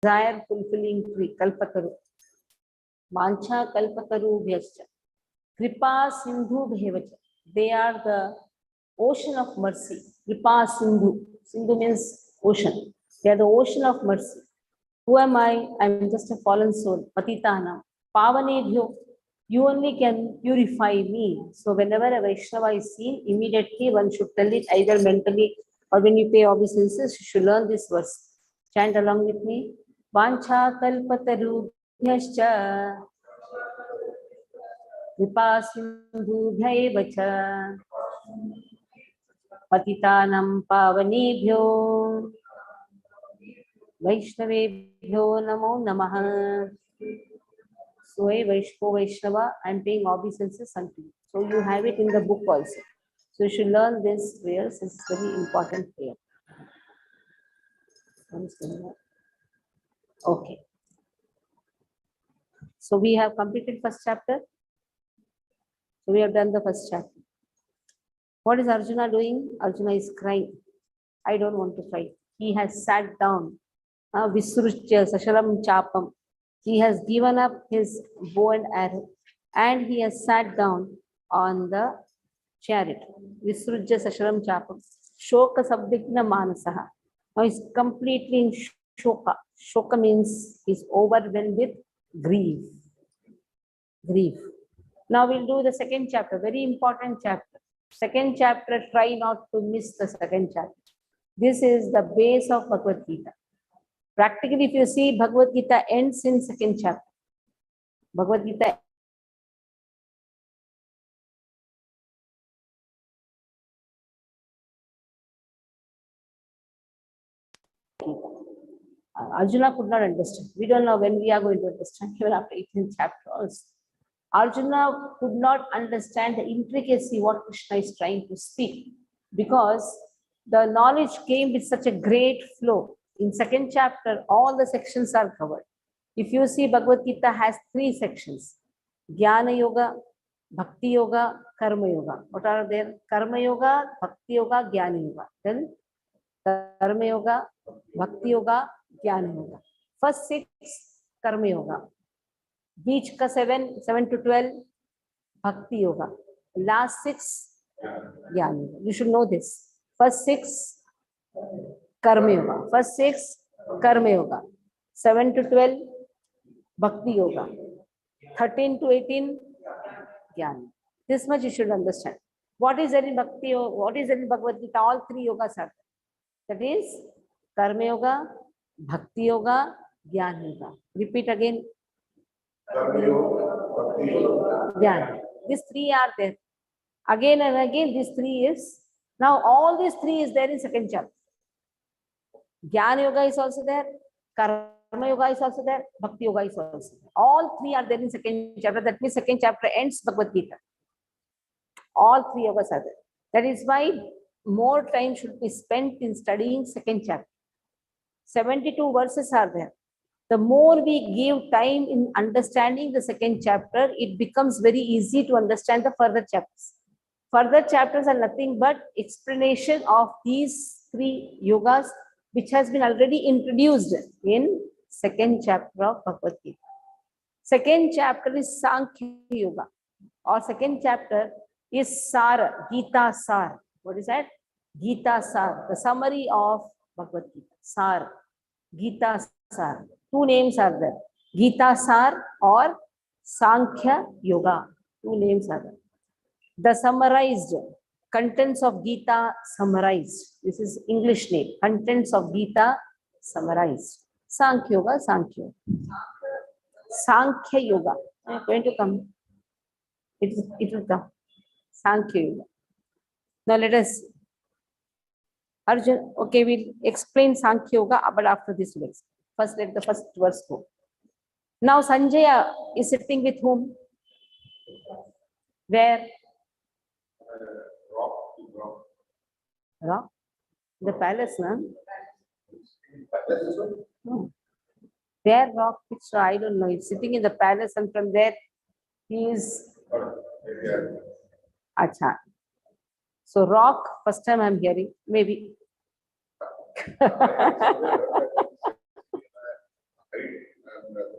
desire fulfilling tree, kalpataru. Mancha kalpataru vyascha. Kripa sindhu bhevacha. They are the ocean of mercy. Kripa sindhu. Sindhu means ocean. They are the ocean of mercy. Who am I? I am just a fallen soul. Patitana. Pavanebhyo. You only can purify me. So whenever a Vaishnava is seen, immediately one should tell it either mentally or when you pay obeisances, you should learn this verse. Chant along with me. Vancha kalpatarubhyascha कृपासिन्धुभ्यैव च पतितानां पावनेभ्यो वैष्णवेभ्यो नमो नमः. So a Vaishnava, I am paying obeisances unto you. So you have it in the book also. So you should learn this prayer. This is very important prayer. Okay. So we have completed first chapter. So we have done the first chapter. What is Arjuna doing? Arjuna is crying. I don't want to fight. He has sat down. Visrujya Sasharam Chapam. He has given up his bow and arrow and he has sat down on the chariot. Visrujya Sasharam Chapam. Shoka Sabdigna Manasaha. Now he's completely in shoka. Shoka means he's overwhelmed with grief. Grief. Now we'll do the second chapter, very important chapter. Second chapter, try not to miss the second chapter. This is the base of Bhagavad Gita. Practically, if you see, Bhagavad Gita ends in second chapter. Bhagavad Gita Arjuna could not understand. We don't know when we are going to understand, even after 18th chapter also. Arjuna could not understand the intricacy what Krishna is trying to speak because the knowledge came with such a great flow. In second chapter, all the sections are covered. If you see, Bhagavad Gita has 3 sections: Jnana Yoga, Bhakti Yoga, Karma Yoga. What are there? Karma Yoga, Bhakti Yoga, Jnana Yoga. Then Karma Yoga, Bhakti Yoga, Jnana Yoga. First 6 Karma Yoga. Beach ka 7 to 12 Bhakti Yoga. Last 6 Jnana Yoga. You should know this. First 6 Karma Yoga. First 6 Karma Yoga. 7 to 12 Bhakti Yoga. 13 to 18 Jnana. This much you should understand. What is there in Bhakti Yoga? What is there in Bhagavad Gita? All 3 yogas are there. That is Karma Yoga, Bhakti Yoga, Jnana Yoga. Repeat again. Yeah, these 3 are there. Again and again, these 3 is. Now, all these 3 is there in second chapter. Jnana Yoga is also there. Karma Yoga is also there. Bhakti Yoga is also there. All 3 are there in second chapter. That means second chapter ends Bhagavad Gita. All 3 yogas are there. That is why more time should be spent in studying second chapter. 72 verses are there. The more we give time in understanding the second chapter, it becomes very easy to understand the further chapters. Further chapters are nothing but explanation of these 3 yogas, which has been already introduced in second chapter of Bhagavad Gita. Second chapter is Sankhya Yoga, or second chapter is Sara, Gita Sar. What is that? Gita Sar, the summary of Bhagavad Gita. Sar, Gita Sar. 2 names are there. Gita Sar or Sankhya Yoga. 2 names are there. The summarized contents of Gita summarized. This is English name. Contents of Gita summarized. Sankhya Yoga, Sankhya Yoga. Sankhya Yoga. I am going to come. It will come. Sankhya Yoga. Now let us. Arjun, okay, we'll explain Sankhya Yoga, but after this we'll explain. First, let the first verse go. Now Sanjaya is sitting with whom? Where? Rock? The palace, no? No. Where rock? Which I don't know. He's sitting in the palace, and from there he is. Acha. So rock. First time I'm hearing. Maybe.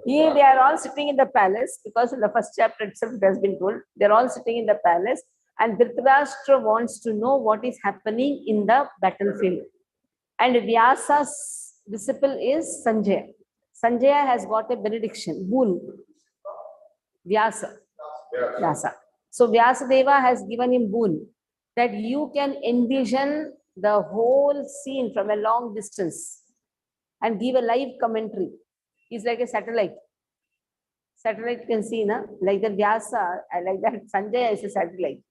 Here they are all sitting in the palace, because in the first chapter itself it has been told, they're all sitting in the palace, and Dhritarashtra wants to know what is happening in the battlefield. And Vyasa's disciple is Sanjaya. Sanjaya has got a benediction, boon. Vyasa. Vyasa. So Vyasadeva has given him boon that you can envision the whole scene from a long distance and give a live commentary. He's like a satellite. Satellite can see, na? Like the Vyasa, I like that Sanjaya is a satellite.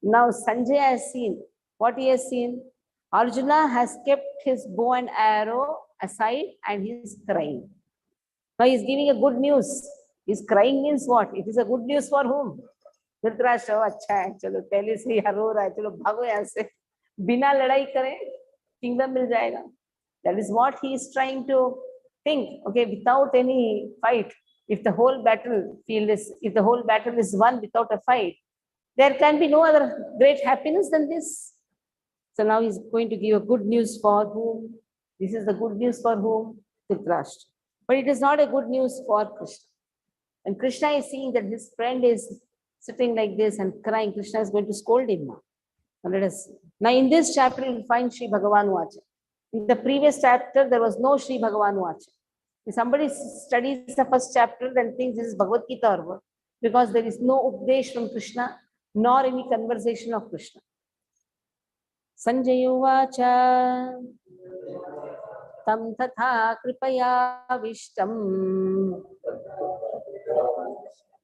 Now Sanjaya has seen. What he has seen? Arjuna has kept his bow and arrow aside and he is crying. Now he is giving a good news. His crying means what? It is a good news for whom? Dhritarashtra अच्छा है, चलो पहले से ही रो रहा है, चलो भागो यहाँ से, बिना लड़ाई करें किंगडम मिल जाएगा. That is what he is trying to think. Okay, without any fight, if the whole battlefield is won without a fight, there can be no other great happiness than this. So now he's going to give a good news for whom? This is the good news for whom? Dhritarashtra. But it is not a good news for Krishna. And Krishna is seeing that his friend is sitting like this and crying. Krishna is going to scold him now. And let us see. Now in this chapter, you'll find Sri Bhagavan Vacha. In the previous chapter, there was no Sri Bhagavan Vacha. If somebody studies the first chapter, then thinks this is Bhagavad Gita or what? Because there is no Updesh from Krishna, nor any conversation of Krishna. Sanjaya Vacha Tam Tatha Kripaya Vishtam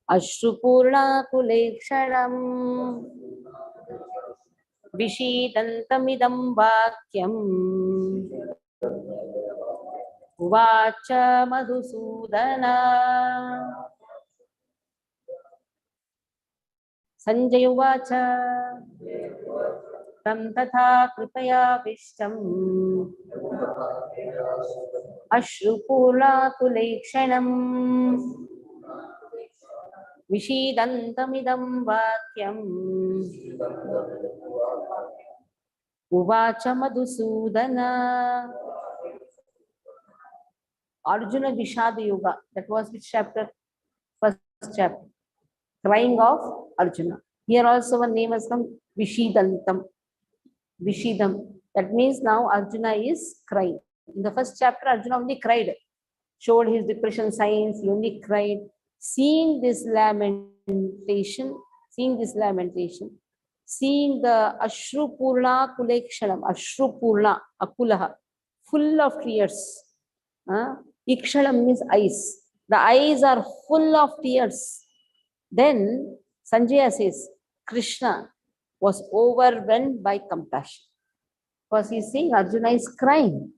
Ashrupurna Kuleksharam Vishidantamidam Vakyam Uvacha Madhusudana. Sanjaya Uvacha Tam Tatha Kripaya Vishtam Ashrupurna Kulekshanam Vishidantamidam Vakyam Uvacha Madhusudana. Arjuna Vishada Yoga. That was which chapter? First chapter. Crying of Arjuna. Here also one name has come, Vishidantam. Vishidam. That means now Arjuna is crying. In the first chapter, Arjuna only cried, showed his depression signs, he only cried. Seeing this lamentation, seeing the Ashrupurna Kulekshanam, Ashrupurna, Akulaha, full of tears. Ikshalam means eyes. The eyes are full of tears. Then Sanjaya says, Krishna was overwhelmed by compassion. Because he's saying Arjuna is crying.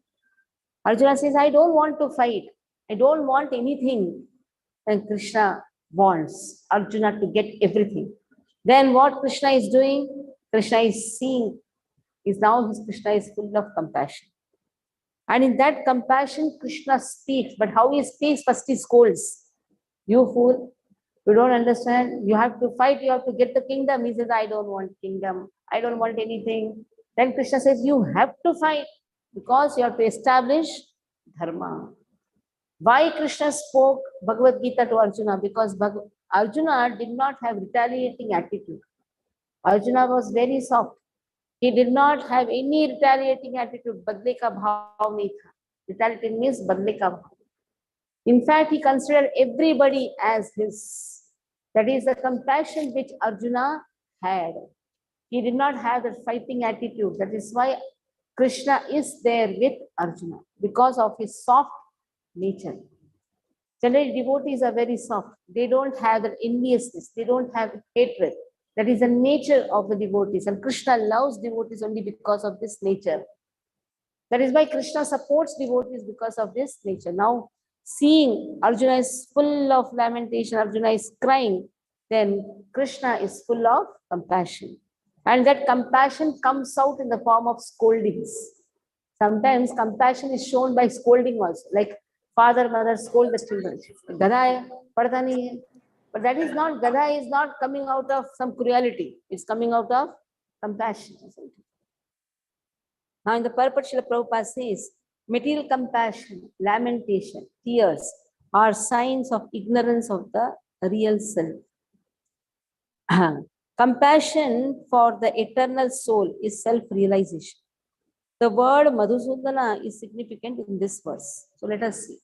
Arjuna says, I don't want to fight. I don't want anything. And Krishna wants Arjuna to get everything. Then what Krishna is doing? Krishna is seeing, Krishna is full of compassion. And in that compassion, Krishna speaks. But how he speaks? First he scolds. You fool, you don't understand. You have to fight, you have to get the kingdom. He says, I don't want kingdom. I don't want anything. Then Krishna says, you have to fight because you have to establish dharma. Why Krishna spoke Bhagavad Gita to Arjuna? Because Arjuna did not have retaliating attitude. Arjuna was very soft. He did not have any retaliating attitude. Badle ka bhav nahi tha. Retaliating means badle ka bhav. In fact, he considered everybody as his. That is the compassion which Arjuna had. He did not have that fighting attitude. That is why Krishna is there with Arjuna, because of his soft nature. Generally, devotees are very soft. They don't have that enviousness. They don't have hatred. That is the nature of the devotees. And Krishna loves devotees only because of this nature. That is why Krishna supports devotees because of this nature. Now, seeing Arjuna is full of lamentation, Arjuna is crying, then Krishna is full of compassion. And that compassion comes out in the form of scoldings. Sometimes compassion is shown by scolding also, like father, mother scold the children. Gada hai, padta nahi hai. But that is not, Gada is not coming out of some cruelty. It's coming out of compassion. Now in the purport, Srila Prabhupada says, material compassion, lamentation, tears are signs of ignorance of the real self. Compassion for the eternal soul is self-realization. The word Madhusudana is significant in this verse. So let us see.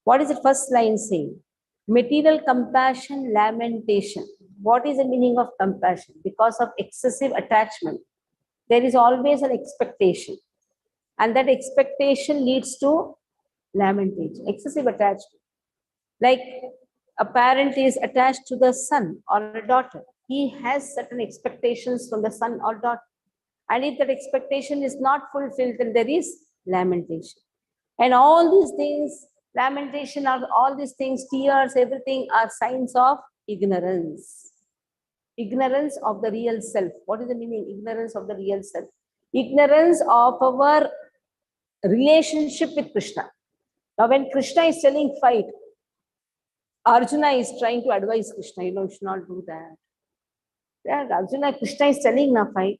What is the first line saying? Material compassion, lamentation. What is the meaning of compassion? Because of excessive attachment, there is always an expectation. And that expectation leads to lamentation, excessive attachment. Like a parent is attached to the son or a daughter. He has certain expectations from the son or daughter. And if that expectation is not fulfilled, then there is lamentation. And all these things, lamentation, are all these things, tears, everything are signs of ignorance. Ignorance of the real self. What is the meaning? Ignorance of the real self. Ignorance of our relationship with Krishna. Now, when Krishna is telling fight, Arjuna is trying to advise Krishna, you should not do that. Yeah, Krishna is telling na fight.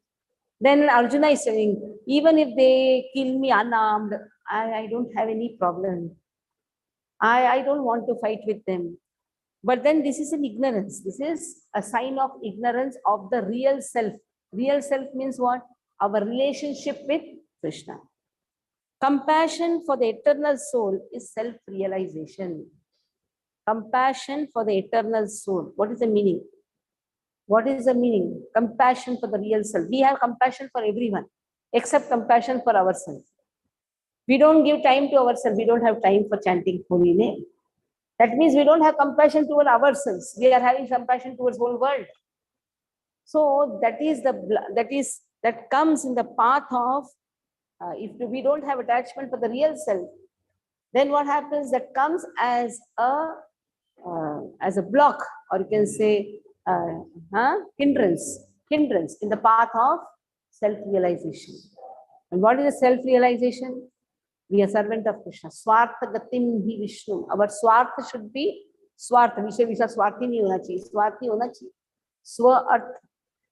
Then Arjuna is saying, even if they kill me unarmed, I don't have any problem. I don't want to fight with them. But then this is an ignorance. This is a sign of ignorance of the real self. Real self means what? Our relationship with Krishna. Compassion for the eternal soul is self-realization. Compassion for the eternal soul. What is the meaning? What is the meaning? Compassion for the real self. We have compassion for everyone, except compassion for ourselves. We don't give time to ourselves. We don't have time for chanting holy name. That means we don't have compassion toward ourselves. We are having compassion towards whole world. So that comes in the path of, if we don't have attachment for the real self, then what happens? That comes as a block, or you can say hindrance in the path of self-realization. And what is the self-realization? We are servant of Krishna. Swartha gatim hi Vishnu. Our swartha should be swartha. Visha swarthi nahi hona chahiye. Swarthi hona chahiye. Swa arth.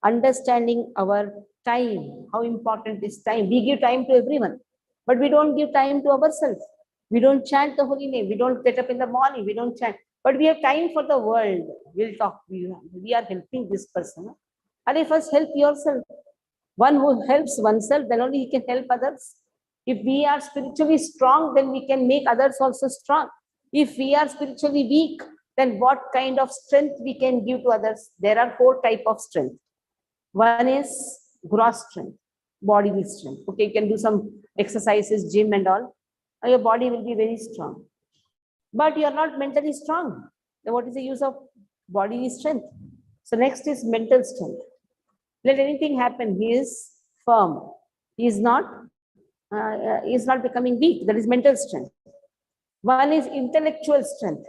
Understanding our time. How important is time? We give time to everyone, but we don't give time to ourselves. We don't chant the holy name. We don't get up in the morning. We don't chant. But we have time for the world. We'll talk. We are helping this person. And first help yourself. One who helps oneself, then only he can help others. If we are spiritually strong, then we can make others also strong. If we are spiritually weak, then what kind of strength we can give to others? There are 4 types of strength. One is gross strength, bodily strength. Okay, you can do some exercises, gym and all. And your body will be very strong. But you are not mentally strong. Then what is the use of bodily strength? So next is mental strength. Let anything happen, he is firm. He is not becoming weak. That is mental strength. One is intellectual strength.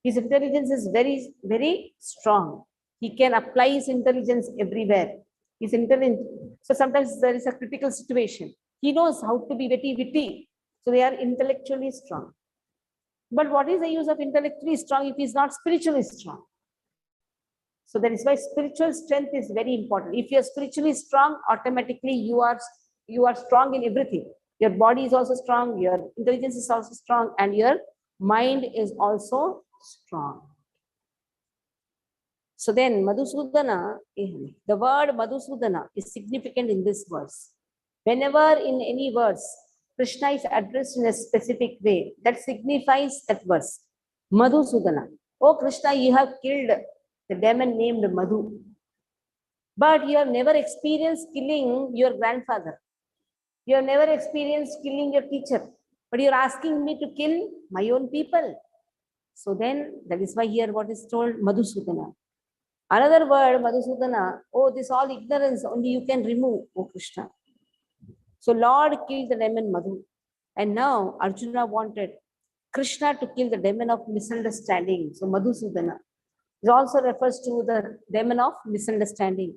His intelligence is very, very strong. He can apply his intelligence everywhere. He's intelligent. So sometimes there is a critical situation. He knows how to be witty. So they are intellectually strong. But what is the use of intellectually strong if he is not spiritually strong? So that is why spiritual strength is very important. If you are spiritually strong, automatically you are strong in everything. Your body is also strong, your intelligence is also strong, and your mind is also strong. So then Madhusudana, the word Madhusudana is significant in this verse. Whenever in any verse, Krishna is addressed in a specific way, that signifies that verse. Madhusudana. Oh Krishna, you have killed the demon named Madhu. But you have never experienced killing your grandfather. You have never experienced killing your teacher. But you are asking me to kill my own people. So then, that is why here what is told, Madhusudana. Another word, Madhusudana, oh, this all ignorance, only you can remove, oh Krishna. So Lord killed the demon Madhu. And now Arjuna wanted Krishna to kill the demon of misunderstanding. So Madhusudana. It also refers to the demon of misunderstanding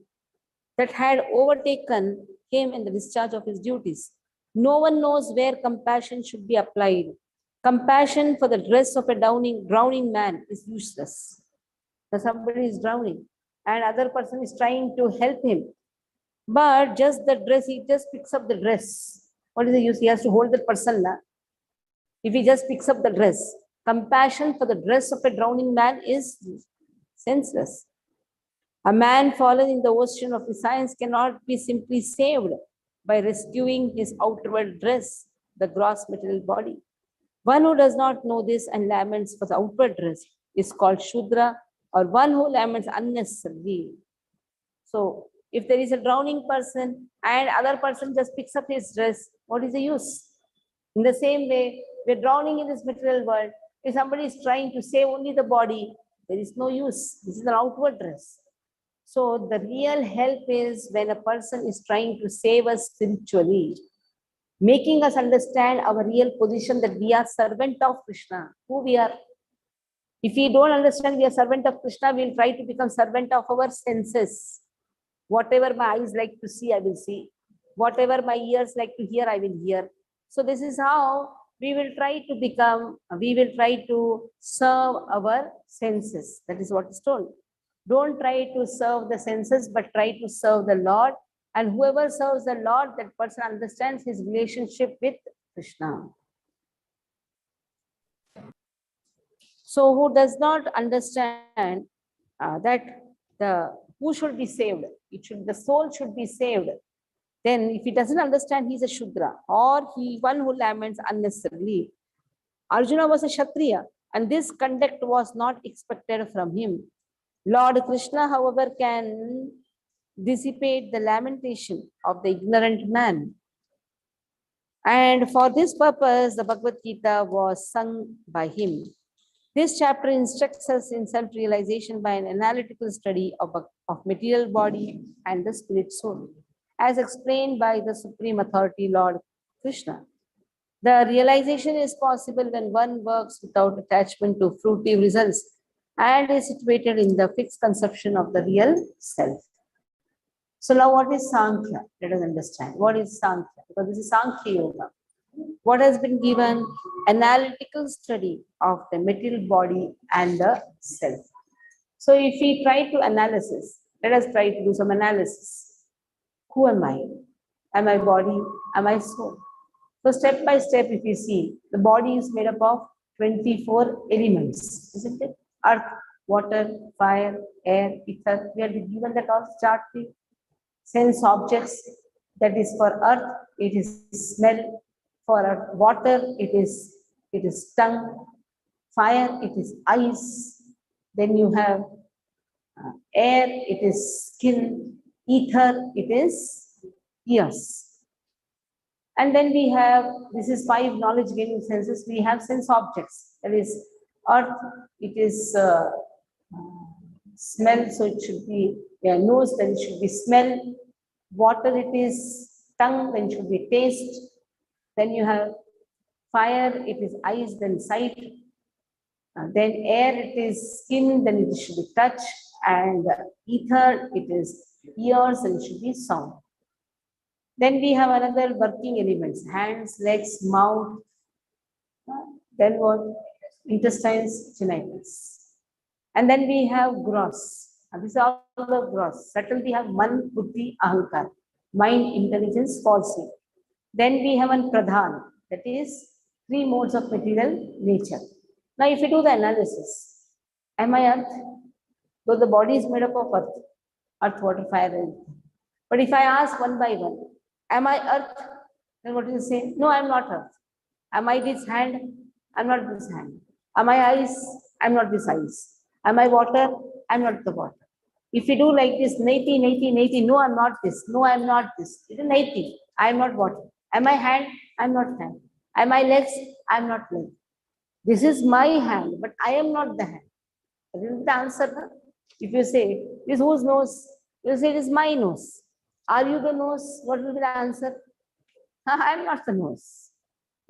that had overtaken him in the discharge of his duties. No one knows where compassion should be applied. Compassion for the dress of a drowning man is useless. So somebody is drowning and other person is trying to help him. But just the dress, he just picks up the dress. What is the use? He has to hold the person. If he just picks up the dress, Compassion for the dress of a drowning man is senseless. A man fallen in the ocean of science cannot be simply saved by rescuing his outward dress, the gross material body. One who does not know this and laments for the outward dress is called Shudra, or one who laments unnecessarily. So, if there is a drowning person and other person just picks up his dress, what is the use? In the same way, we're drowning in this material world. If somebody is trying to save only the body, there is no use. This is an outward dress. So the real help is when a person is trying to save us spiritually, making us understand our real position, that we are servant of Krishna, who we are. If we don't understand we are servant of Krishna, we'll try to become servant of our senses. Whatever my eyes like to see, I will see. Whatever my ears like to hear, I will hear. So this is how we will try to serve our senses. That is what is told. Don't try to serve the senses, but try to serve the Lord. And whoever serves the Lord, that person understands his relationship with Krishna. So who does not understand that who should be saved? The soul should be saved. Then if he doesn't understand, he's a Shudra, or one who laments unnecessarily. Arjuna was a Kshatriya, and this conduct was not expected from him. Lord Krishna, however, can dissipate the lamentation of the ignorant man. And for this purpose, the Bhagavad Gita was sung by him. This chapter instructs us in self-realization by an analytical study of material body and the spirit soul, as explained by the Supreme Authority, Lord Krishna. The realization is possible when one works without attachment to fruitive results and is situated in the fixed conception of the real self. So now what is Sankhya? Let us understand. What is Sankhya? Because this is Sankhya Yoga. What has been given? Analytical study of the material body and the self. So if we try to analysis, let us try to do some analysis. Who am I? Am I body? Am I soul? So step by step, if you see, the body is made up of 24 elements, isn't it? Earth, water, fire, air, ether. We are given that all chart. Sense objects, that is for earth, it is smell. For water, it is tongue. Fire, it is eyes. Then you have air, it is skin. Ether, it is ears. And then we have, this is 5 knowledge gaining senses. We have sense objects. That is earth, it is smell, so it should be nose, then it should be smell. Water, it is tongue, then it should be taste. Then you have fire, it is eyes, then sight. Then air, it is skin, then it should be touch. And ether, it is ears, and it should be sound. Then we have another working elements, hands, legs, mouth. Then what? Intestines, genitals. And then we have gross. These are all the gross. Subtle, we have man, buddhi, ahankar. Mind, intelligence, falsehood. Then we have an pradhan. That is 3 modes of material nature. Now if you do the analysis, am I earth? So the body is made up of earth, water, fire, and ether. But if I ask one by one, am I earth? Then what do you say? No, I am not earth. Am I this hand? I am not this hand. Am I eyes? I am not this eyes. Am I water? I am not the water. If you do like this, naiti, naiti, naiti, no, I am not this. No, I am not this. It is naiti. I am not water. Am I hand? I am not hand. Am I legs? I am not leg. This is my hand, but I am not the hand. That is the answer. Huh? If you say, this whose nose? You say, it is my nose. Are you the nose? What will be the answer? I am not the nose.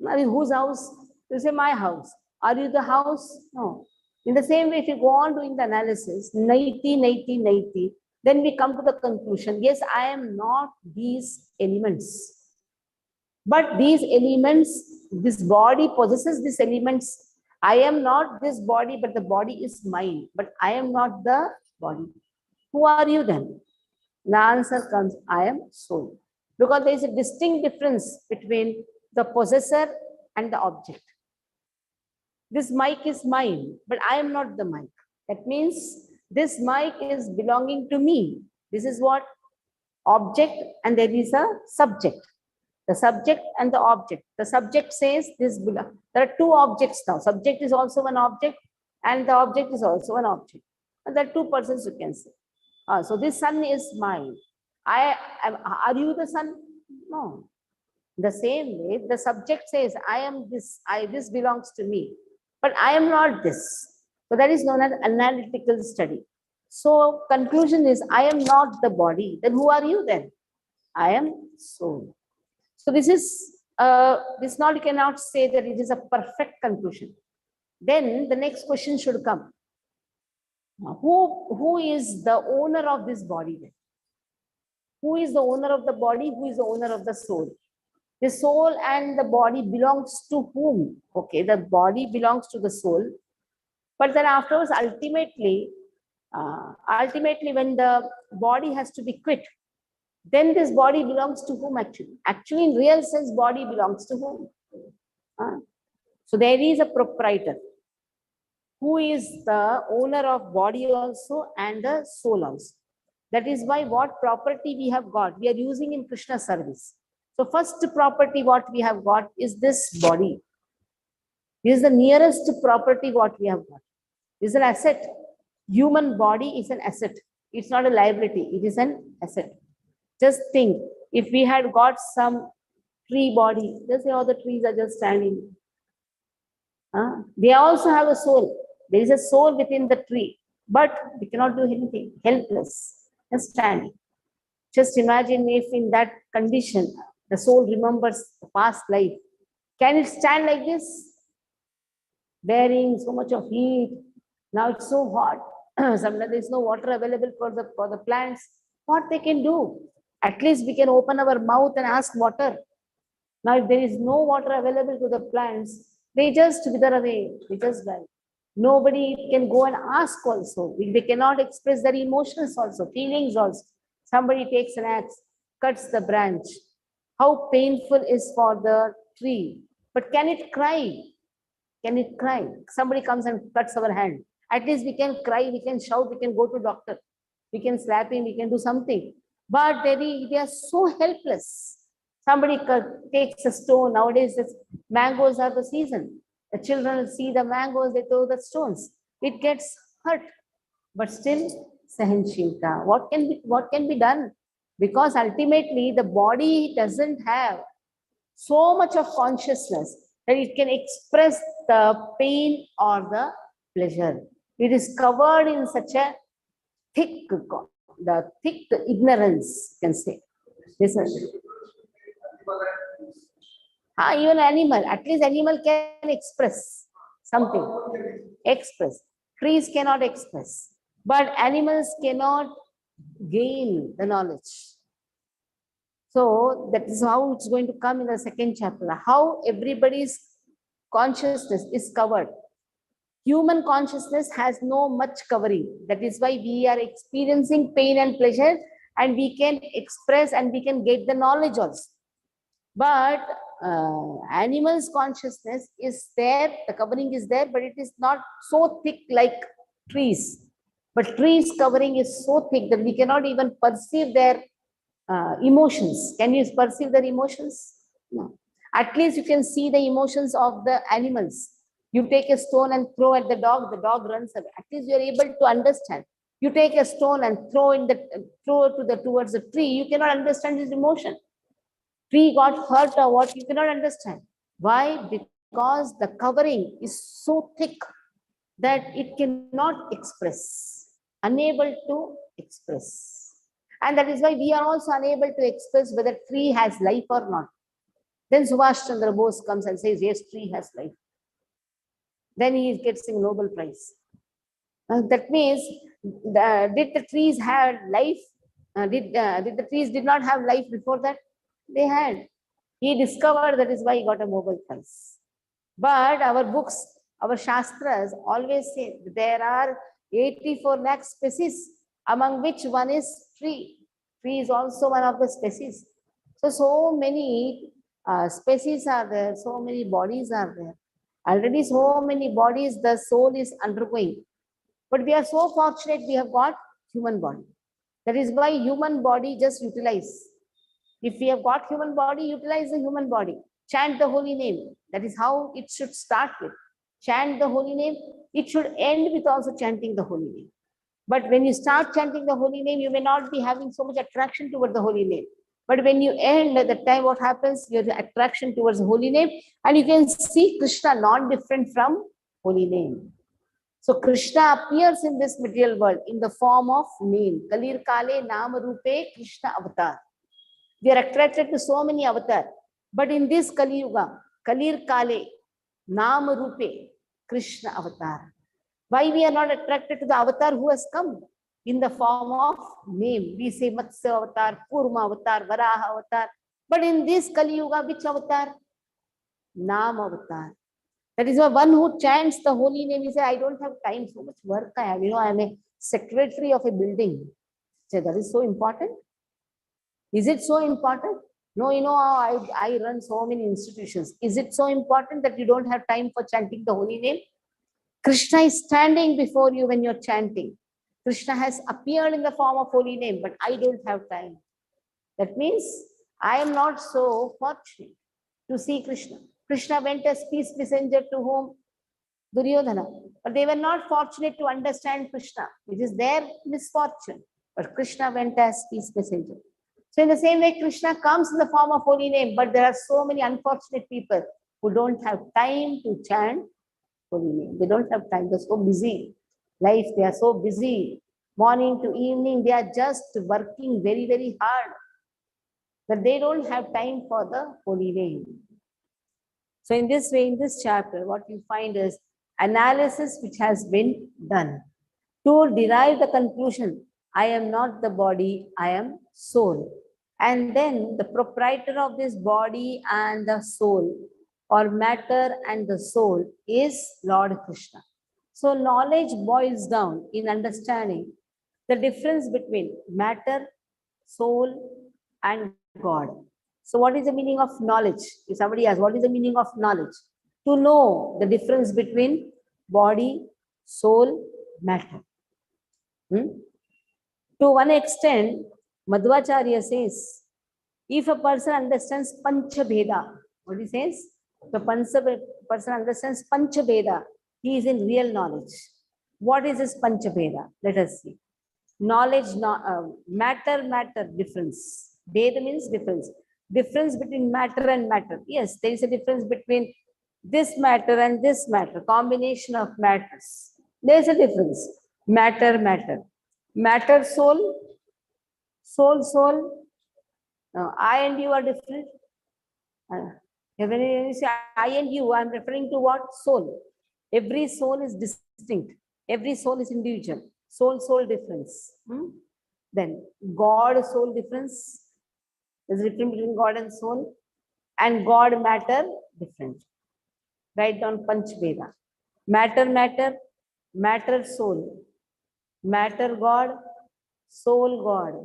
Whose house? You say, my house. Are you the house? No. In the same way, if you go on doing the analysis, 90, then we come to the conclusion, yes, I am not these elements. But these elements, this body possesses these elements. I am not this body, but the body is mine. But I am not the body. Who are you then? The answer comes, I am soul. Because there is a distinct difference between the possessor and the object. This mic is mine, but I am not the mic. That means this mic is belonging to me. This is what? Object, and there is a subject. The subject and the object. The subject says this belongs. There are two objects now. Subject is also an object, and the object is also an object. And there are two persons you can say. So this sun is mine. Are you the sun? No. The same way, the subject says, I am this, this belongs to me, but I am not this. So that is known as analytical study. So conclusion is, I am not the body. Then who are you then? I am soul. So this is, this not, you cannot say that it is a perfect conclusion. Then the next question should come. Who is the owner of this body then? Who is the owner of the body? Who is the owner of the soul? The soul and the body belongs to whom? Okay, the body belongs to the soul. But then afterwards, ultimately, when the body has to be quit, then this body belongs to whom actually? Actually, in real sense, body belongs to whom? So there is a proprietor who is the owner of body also and the soul also. That is why what property we have got, we are using in Krishna service. So first property what we have got is this body. This is the nearest property what we have got. This is an asset. Human body is an asset. It's not a liability. It is an asset. Just think, if we had got some tree body, just say all the trees are just standing. They also have a soul. There is a soul within the tree, but we cannot do anything. Helpless, just standing. Just imagine if in that condition, the soul remembers the past life. Can it stand like this? Bearing so much of heat. Now it's so hot. Sometimes there's no water available for the plants. What they can do? At least we can open our mouth and ask water. Now if there is no water available to the plants, they just wither away. They just die. Nobody can go and ask also. They cannot express their emotions also, feelings also. Somebody takes an axe, cuts the branch. How painful is for the tree. But can it cry? Can it cry? Somebody comes and cuts our hand. At least we can cry, we can shout, we can go to doctor. We can slap him, we can do something. But they are so helpless. Somebody takes a stone. Nowadays, mangoes are the season. The children see the mangoes, they throw the stones. It gets hurt. But still, sahanshilta. What can be done? Because ultimately the body doesn't have so much of consciousness that it can express the pain or the pleasure. It is covered in such a thick ignorance, you can say. This is, even animal, at least animal can express something. Express. Trees cannot express. But animals cannot gain the knowledge. So that is how it's going to come in the second chapter. How everybody's consciousness is covered. Human consciousness has no much covering. That is why we are experiencing pain and pleasure, and we can express and we can get the knowledge also. But animals' consciousness is there, the covering is there, but it is not so thick like trees. But trees' covering is so thick that we cannot even perceive their emotions. Can you perceive their emotions? No. At least you can see the emotions of the animals. You take a stone and throw at the dog runs away. At least you are able to understand. You take a stone and throw towards the tree, you cannot understand his emotion. Tree got hurt or what, you cannot understand. Why? Because the covering is so thick that it cannot express, unable to express. And that is why we are also unable to express whether tree has life or not. Then Subhash Chandra Bose comes and says, yes, tree has life. Then he gets a Nobel Prize. That means, did the trees have life? Did the trees did not have life before that? They had. He discovered, that is why he got a Nobel Prize. But our books, our Shastras always say there are 84 lakh species, among which one is tree. Tree is also one of the species. So many species are there, so many bodies are there. Already so many bodies the soul is undergoing. But we are so fortunate we have got human body. That is why human body just utilize. If we have got human body, utilize the human body. Chant the holy name. That is how it should start with. Chant the holy name. It should end with also chanting the holy name. But when you start chanting the holy name, you may not be having so much attraction toward the holy name. But when you end at the time, what happens? Your attraction towards the holy name, and you can see Krishna non-different from holy name. So Krishna appears in this material world in the form of name. Kalir Kale Nama Rupe Krishna Avatar. We are attracted to so many avatars. But in this Kali Yuga, Kalir Kale Nama Rupe Krishna Avatar. Why we are not attracted to the avatar who has come in the form of name? We say Matsya avatar, Kurma avatar, Varaha avatar. But in this Kali Yuga, which avatar? Nam avatar. That is why one who chants the holy name, he says, I don't have time, so much work I have. I am a secretary of a building. So that is so important. Is it so important? No, I run so many institutions. Is it so important that you don't have time for chanting the holy name? Krishna is standing before you when you're chanting. Krishna has appeared in the form of holy name, but I don't have time. That means I am not so fortunate to see Krishna. Krishna went as peace messenger to whom? Duryodhana. But they were not fortunate to understand Krishna. It is their misfortune. But Krishna went as peace messenger. So in the same way, Krishna comes in the form of holy name, but there are so many unfortunate people who don't have time to chant holy name. They don't have time. They're so busy. Life, they are so busy. Morning to evening, they are just working very, very hard. But they don't have time for the holy name. So in this way, in this chapter, what you find is analysis which has been done to derive the conclusion, I am not the body, I am soul. And then the proprietor of this body and the soul, or matter and the soul, is Lord Krishna. So knowledge boils down in understanding the difference between matter, soul, and God. So what is the meaning of knowledge? If somebody asks, what is the meaning of knowledge? To know the difference between body, soul, matter. To one extent, Madhvacharya says, if a person understands Panchabheda, what he says? If a person understands Panchabheda, he is in real knowledge. What is this Panchabheda? Let us see. Knowledge, matter, difference. Veda means difference. Difference between matter and matter. Yes, there is a difference between this matter and this matter. Combination of matters. There is a difference. Matter. Matter, soul. Soul. I and you are different. When you say I and you, I am referring to what? Soul. Every soul is distinct. Every soul is individual. Soul difference. Then God, soul difference. There's a difference between God and soul. And God, matter, different. Write down Panchveda. Matter, soul. Matter, God. Soul.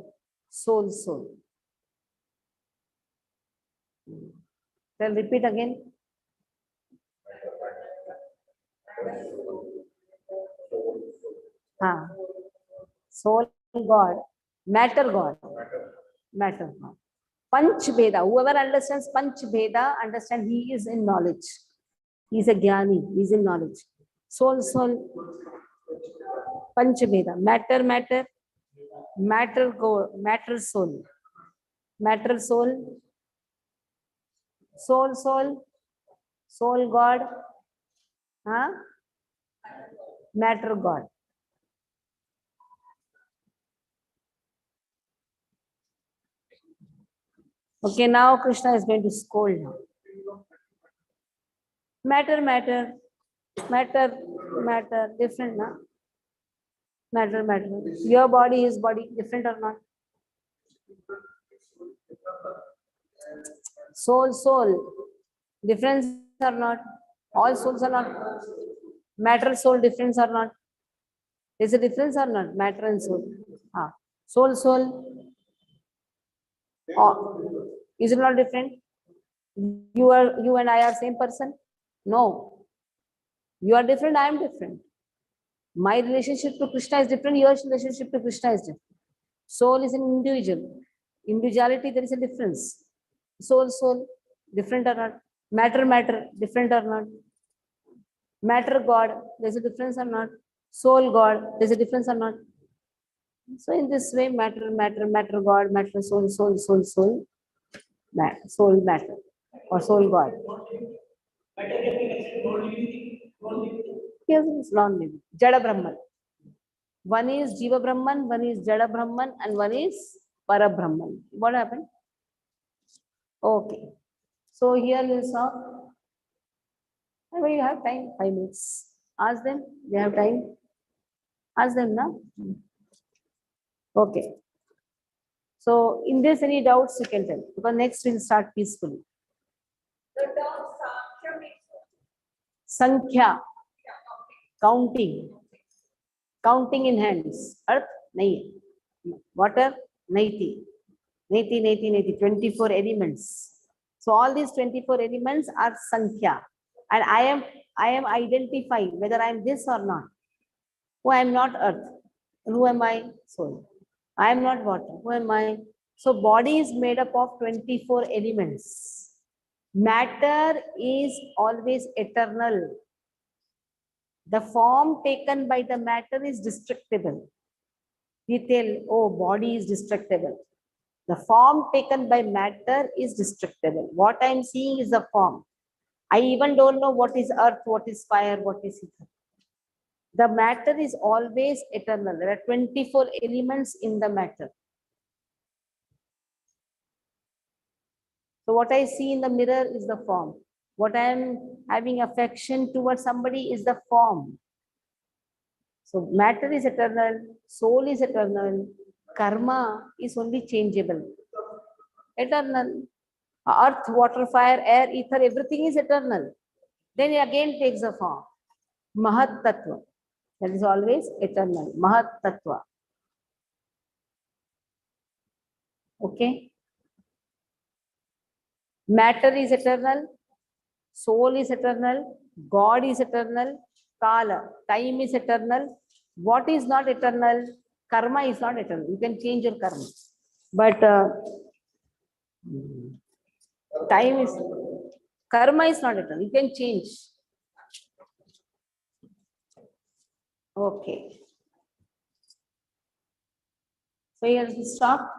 I'll repeat again. Soul, God. Matter, God. Panchveda. Whoever understands Panchveda, understand he is in knowledge. He is a Jnani. He is in knowledge. Soul. Panchveda. Matter, God. Matter, soul. Soul, God. Matter, God. Okay, now Krishna is going to scold now. Matter, different, na? Matter. Your body, his body, different or not? Soul, difference or not? All souls are not. Matter, soul, difference or not? Is a difference or not? Matter and soul. Soul. Is it not different? You and I are same person? No. You are different, I am different. My relationship to Krishna is different, your relationship to Krishna is different. Soul is an individual. Individuality, there is a difference. Soul, different or not? Matter, different or not? Matter, God, there's a difference or not? Soul, God, there's a difference or not? So in this way, matter, God, matter, soul, matter, or soul, God. Yes, it's non-living. Jada Brahman. One is Jiva Brahman, one is Jada Brahman, and one is Para Brahman. What happened? Okay. So here you saw. You have time, 5 minutes. Ask them. They have time. Ask them now. Okay. So in this, any doubts you can tell, because next we'll start peacefully. The term Sankhya means Sankhya, counting. Counting in hands. Earth, nahi. Water, naiti. Naiti. 24 elements. So all these 24 elements are Sankhya. And I am identifying whether I am this or not. Who I am not earth. Who am I? Soul. I am not water. Who am I? So body is made up of 24 elements. Matter is always eternal. The form taken by the matter is destructible. We tell, oh, body is destructible. The form taken by matter is destructible. What I am seeing is the form. I even don't know what is earth, what is fire, what is ether. The matter is always eternal. There are 24 elements in the matter. So what I see in the mirror is the form. What I am having affection towards somebody is the form. So matter is eternal, soul is eternal, karma is only changeable. Eternal. Earth, water, fire, air, ether, everything is eternal. Then it again takes a form. Mahat Tattva. That is always eternal. Mahat Tattva. Okay. Matter is eternal. Soul is eternal. God is eternal. Kala, time is eternal. What is not eternal? Karma is not eternal. You can change your karma. But time is, karma is not eternal. You can change. Okay. So here we stop.